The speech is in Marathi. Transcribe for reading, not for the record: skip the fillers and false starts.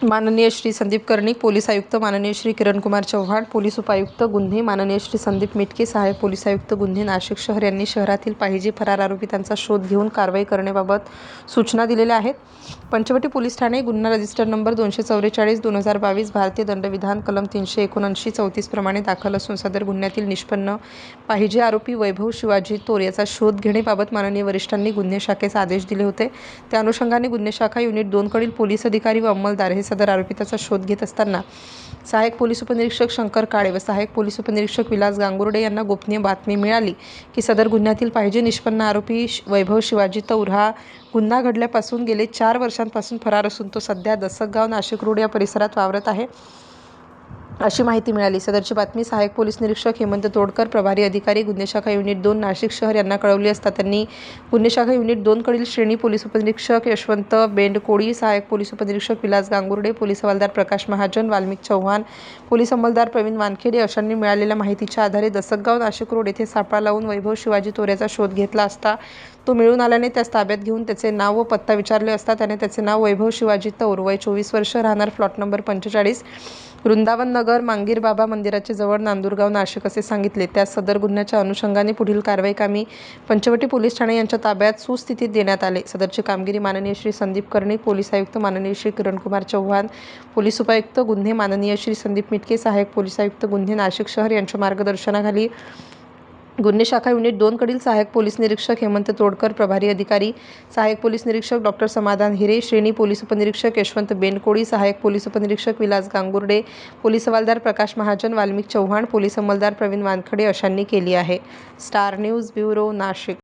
माननीय श्री संदीप कर्णिक, पोलीस आयुक्त माननीय श्री किरणकुमार चव्हाण, पोलीस उपायुक्त गुन्हे माननीय श्री संदीप मिटके, सहाय्यक पोलीस आयुक्त गुन्हे नाशिक शहर यांनी शहरातील पाहिजे फरार आरोपितांचा शोध घेऊन कारवाई करण्याबाबत सूचना दिलेल्या आहेत. पंचवटी पोलीस ठाणे गुन्हा रजिस्टर नंबर 244/2022 भारतीय दंडविधान कलम 379 34 प्रमाणे दाखल असून सदर गुन्ह्यातील निष्पन्न पाहिजे आरोपी वैभव शिवाजी तोर याचा शोध घेण्याबाबत माननीय वरिष्ठांनी गुन्हे शाखेस आदेश दिले होते. त्या अनुषंगाने गुन्हे शाखा युनिट 2 कडील पोलीस अधिकारी व अंमलदार हे सदर आरोपिताचा शोध घेत असताना सहाय्यक पोलीस उपनिरीक्षक शंकर काळे व सहाय्यक पोलीस उपनिरीक्षक विलास गांगुर्डे यांना गोपनीय बातमी मिळाली की सदर गुन्ह्यातील पाहिजे निष्पन्न आरोपी वैभव शिवाजी तौर हा गुन्हा घडल्यापासून गेले 4 वर्षांपासून फरार असून तो सध्या दसगाव नाशिक रोड या परिसरात वावरत आहे अशी माहिती मिळाली. सदरची बातमी सहाय्यक पोलीस निरीक्षक हेमंत तोडकर प्रभारी अधिकारी गुन्हे शाखा युनिट 2 नाशिक शहर यांना कळवली असता त्यांनी गुन्हे शाखा युनिट 2 कडील श्रेणी पोलीस उपनिरीक्षक यशवंत बेंडकोळी, सहाय्यक पोलीस उपनिरीक्षक विलास गांगुर्डे, पोलीस हवालदार प्रकाश महाजन, वाल्मिक चव्हाण, पोलीस अंमलदार प्रवीण वानखेडे अशांनी मिळालेल्या माहितीच्या आधारे दसगाव नाशिक रोड येथे सापळा लावून वैभव शिवाजी तोर याचा शोध घेतला असता तो मिळून आल्याने त्यास ताब्यात घेऊन त्याचे नाव व पत्ता विचारले असता त्याने त्याचे नाव वैभव शिवाजी तौर वय 24 वर्ष राहणार प्लॉट नंबर 45 वृंदावन नगर मांगीर बाबा मंदिराचे जवळ नांदुरगाव नाशिक असे सांगितले. त्या सदर गुन्ह्याच्या अनुषंगाने पुढील कारवाई कामी पंचवटी पोलीस ठाणे यांच्या ताब्यात सुस्थितीत देण्यात आले. सदरची कामगिरी माननीय श्री संदीप कर्णिक, पोलीस आयुक्त माननीय श्री किरणकुमार चव्हाण, पोलीस उपायुक्त गुन्हे माननीय श्री संदीप मिटके, सहाय्यक पोलीस आयुक्त गुन्हे नाशिक शहर यांच्या मार्गदर्शनाखाली गुन्हे शाखा युनिट 2 कडील सहाय्यक पोलीस निरीक्षक हेमंत तोडकर प्रभारी अधिकारी, सहाय्यक पोलीस निरीक्षक डॉ. समाधान हिरे, श्रेणी पोलीस उपनिरीक्षक यशवंत बेंडकोळी, सहाय्यक पोलीस उपनिरीक्षक विलास गांगुर्डे, पोलीस हवालदार प्रकाश महाजन, वाल्मिक चव्हाण, पोलीस अंमलदार प्रवीण वानखेडे अशांनी केली आहे. Star news bureau, Nashik.